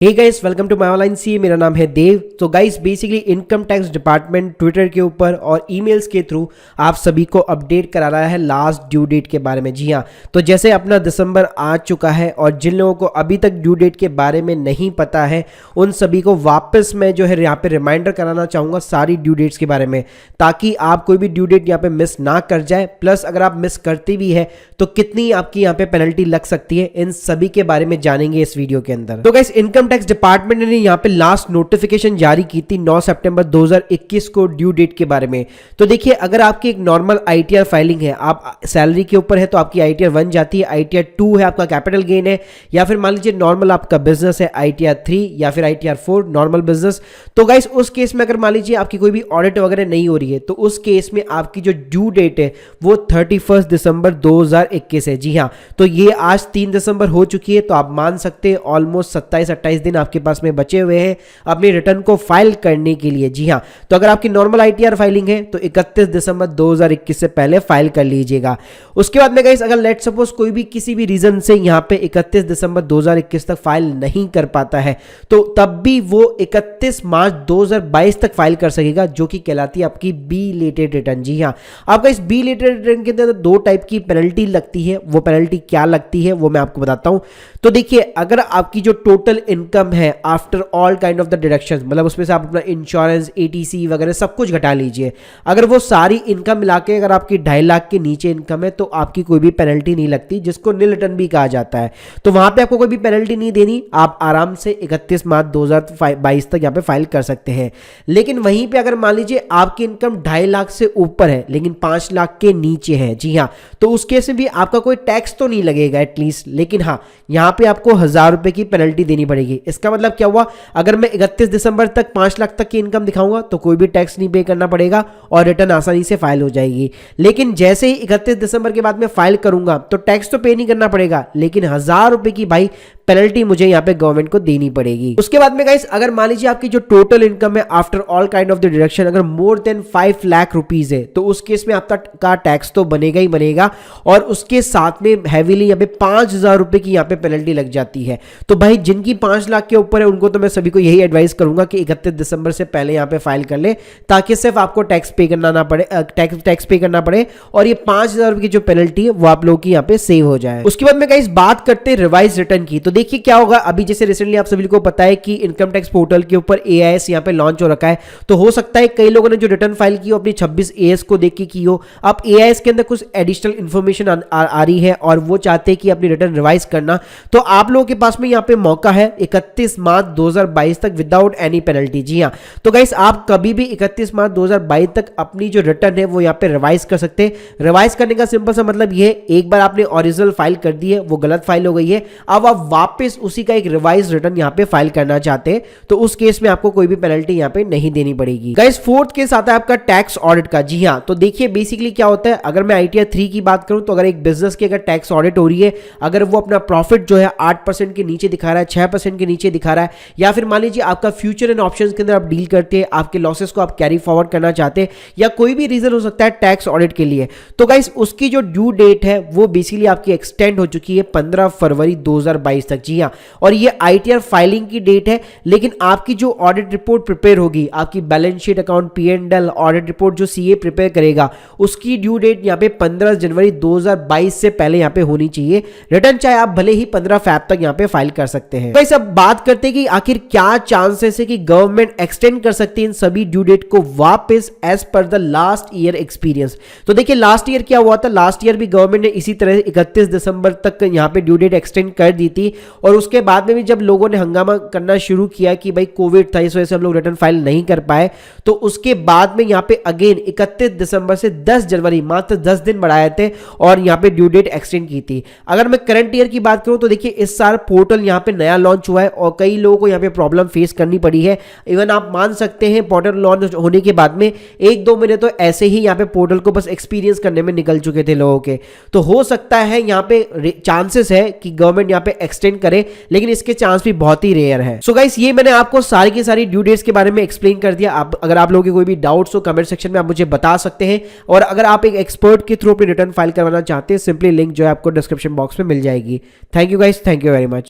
Hey guys, welcome to my online C. मेरा नाम है देव। तो guys basically income tax department Twitter के ऊपर और ईमेल्स के थ्रू आप सभी को अपडेट करा रहा है लास्ट ड्यू डेट के बारे में। जी हाँ, तो जैसे अपना दिसंबर आ चुका है और जिन लोगों को अभी तक ड्यू डेट के बारे में नहीं पता है उन सभी को वापस मैं जो है यहाँ पे रिमाइंडर कराना चाहूँगा सारी ड्यू डेट्स के बारे में, ताकि आप कोई भी ड्यू डेट यहाँ पे मिस ना कर जाए। प्लस अगर आप मिस करती भी है तो कितनी आपकी यहाँ पे पेनल्टी लग सकती है, इन सभी के बारे में जानेंगे इस वीडियो के अंदर। तो गाइस इनकम टैक्स डिपार्टमेंट ने यहाँ पे लास्ट नोटिफिकेशन जारी की थी 9 सितंबर 2021 को ड्यू डेट के बारे में। तो देखिए, अगर आपकी एक नॉर्मल आईटीआर फाइलिंग है, आप सैलरी के ऊपर है तो आपकी आईटीआर 1 जाती है, आईटीआर 2 है आपका कैपिटल गेन है, या फिर मान लीजिए नॉर्मल आपका बिजनेस है आईटीआर 3 या फिर आईटीआर 4 नॉर्मल बिजनेस। तो गाइस उस केस में अगर मान लीजिए आपकी कोई भी ऑडिट वगैरह नहीं हो रही है तो उस केस में आपकी जो ड्यू डेट है वो 31 दिसंबर 2021 है। जी हाँ, तो ये आज 3 दिसंबर हो चुकी है, तो आप मान सकते हैं ऑलमोस्ट 27-28 दिन आपके पास में बचे हुए हैं अपने रिटर्न को फाइल करने के लिए। जी हाँ, तो अगर आपकी नॉर्मल आईटीआर फाइलिंग है तो 31 दिसंबर 2021 से पहले फाइल कर लीजिएगा। उसके बाद में गाइस अगर लेट सपोज कोई भी किसी भी रीजन से यहाँ पे 31 दिसंबर 2021 तक फाइल नहीं कर पाता है तो तब भी वो 31 मार्च 2022 तक फाइल कर सकेगा, जो कि कहलाती है आपकी बी लेटेड रिटर्न। जी हाँ, आपका इस बी लेटेड रिटर्न के अंदर 2 टाइप की पेनल्टी लगती है। वो पेनल्टी क्या लगती है वो मैं आपको बताता हूं। तो देखिए, अगर आपकी जो टोटल इनकम है after all kind of the deductions, मतलब उसमें से आप अपना इंश्योरेंस एटीसी वगैरह सब कुछ घटा लीजिए, अगर वो सारी इनकम मिला के अगर आपकी 2.5 लाख के नीचे इनकम है तो आपकी कोई भी पेनल्टी नहीं लगती, जिसको नील रिटर्न भी कहा जाता है। तो वहां पे आपको कोई भी पेनल्टी नहीं देनी, आप आराम से 31 मार्च 2022 तक यहाँ पे फाइल कर सकते हैं। लेकिन वहीं पे अगर मान लीजिए आपकी इनकम 2.5 लाख से ऊपर है लेकिन 5 लाख के नीचे है, जी हाँ, तो उस केस में भी आपका कोई टैक्स तो नहीं लगेगा एटलीस्ट, लेकिन हाँ यहाँ पे आपको 1000 रुपए की पेनल्टी देनी पड़ेगी। इसका मतलब क्या हुआ, अगर मैं 31 दिसंबर तक 5 लाख तक की इनकम दिखाऊंगा तो कोई भी टैक्स नहीं पे करना पड़ेगा और रिटर्न आसानी से फाइल हो जाएगी। लेकिन जैसे ही 31 दिसंबर के बाद में फाइल करूंगा तो टैक्स तो पे नहीं करना पड़ेगा, लेकिन 1000 रुपए की भाई पेनल्टी मुझे यहाँ पे गवर्नमेंट को देनी पड़ेगी। उसके बाद में गाइस अगर मान लीजिए आपकी जो टोटल इनकम है after all kind of the deduction अगर मोर देन 5 लाख रुपीज है तो उस केस में आपका टैक्स तो बनेगा ही बनेगा, और उसके साथ में हैवीली यहाँ पे 5000 रुपए की यहाँ पे पेनल्टी लग जाती है। तो भाई जिनकी 5 लाख के ऊपर है उनको तो मैं सभी को यही एडवाइस करूंगा कि 31 दिसंबर से पहले यहाँ पे फाइल कर ले, ताकि सिर्फ आपको टैक्स पे करना ना पड़े, टैक्स पे करना पड़े और ये 5000 रुपए की जो पेनल्टी है वो आप लोगों की यहाँ पे सेव हो जाए। उसके बाद में गाइस बात करते हैं रिवाइज रिटर्न की। तो देखिए क्या होगा, अभी जैसे रिसेंटली आप सभी को पता है कि इनकम टैक्स पोर्टल के ऊपर एआईएस यहाँ पे लॉन्च हो रखा है। तो हो सकता है कई लोगों ने जो रिटर्न फाइल की हो अपनी 26 एएस को देख के की हो, अब एआईएस के अंदर कुछ एडिशनल इंफॉर्मेशन आ रही है और वो चाहते हैं कि अपनी रिटर्न रिवाइज करना। तो आप लोगों के पास में यहाँ पे मौका है 31 मार्च 2022 तक विदाउट एनी पेनल्टी। जी हाँ, तो गाइस आप कभी भी 31 मार्च 2022 तक अपनी जो रिटर्न है वो यहाँ पे रिवाइज कर सकते हैं। रिवाइज करने का सिंपल सा मतलब ये है, एक बार आपने ओरिजिनल फाइल कर दी है, वो गलत फाइल हो गई है, अब आप वापस उसी का एक रिवाइज रिटर्न यहाँ पे फाइल करना चाहते हैं तो उस केस में आपको कोई भी पेनल्टी यहाँ पे नहीं देनी पड़ेगी। गाइस फोर्थ केस आता है आपका टैक्स ऑडिट का। जी हाँ, तो देखिए बेसिकली क्या होता है, अगर मैं आईटीआर 3 की बात करूं तो अगर एक बिजनेस की अगर टैक्स ऑडिट हो रही है, अगर वो अपना प्रॉफिट जो है 8% के नीचे दिखा रहा है, 6% के नीचे दिखा रहा है, या फिर मान लीजिए आपका फ्यूचर एंड ऑप्शंस के अंदर आप डील करते हैं, आपके लॉसेस को आप कैरी फॉरवर्ड करना चाहते हैं, या कोई भी रीजन हो सकता है टैक्स ऑडिट के लिए, तो गाइस उसकी जो ड्यू डेट है वो बेसिकली आपकी एक्सटेंड हो चुकी है 15 फरवरी 2022 तक। जी हाँ, और ये आईटीआर फाइलिंग की डेट है, लेकिन आपकी जो ऑडिट रिपोर्ट प्रिपेयर होगी, आपकी balance sheet, account, P and L audit report जो सीए प्रिपेयर करेगा, उसकी ड्यू डेट यहाँ पे 15 जनवरी 2022 से पहले यहाँ पे होनी चाहिए। रिटर्न चाहे आप भले ही 15 फैब तक यहाँ पे फाइल कर सकते हैं। तो अब बात करते हैं कि आखिर क्या चांसेस है कि गवर्नमेंट एक्सटेंड कर सकती है इन सभी ड्यू डेट को वापस as per the last year experience. तो देखिए लास्ट ईयर क्या हुआ था, लास्ट ईयर भी गवर्नमेंट ने इसी तरह 31 दिसंबर तक यहाँ पे ड्यू डेट एक्सटेंड कर दी थी, और उसके बाद में भी जब लोगों ने हंगामा करना शुरू किया कि भाई कोविड था इस वजह से हम लोग रिटर्न फाइल नहीं कर पाए, तो उसके बाद में यहाँ पे अगेन 31 दिसंबर से 10 जनवरी मात्र 10 दिन बढ़ाए थे और यहाँ पे ड्यू डेट एक्सटेंड की थी। अगर मैं करंट ईयर की बात करूं तो देखिए इस साल पोर्टल यहाँ पे नया लॉन्च हुआ है और कई लोगों को यहाँ पे प्रॉब्लम फेस करनी पड़ी है। इवन आप मान सकते हैं पोर्टल लॉन्च होने के बाद में 1-2 महीने तो ऐसे ही यहाँ पे पोर्टल को बस एक्सपीरियंस करने में निकल चुके थे लोगों के। तो हो सकता है यहाँ पे चांसेस है कि गवर्नमेंट यहाँ पे एक्सटेंड करे, लेकिन इसके चांस भी बहुत ही रेयर है। सो गाइस ये मैंने आपको सारी की सारी ड्यू डेट्स के बारे में एक्सप्लेन कर दिया। अगर आप लोगों के कोई भी डाउट्स हो कमेंट सेक्शन में आप मुझे बता सकते हैं, और अगर आप एक एक्सपर्ट के थ्रू अपनी रिटर्न फाइल करवाना चाहते हैं, सिंपली लिंक जो है आपको डिस्क्रिप्शन बॉक्स में मिल जाएगी। Thank you guys, thank you very much.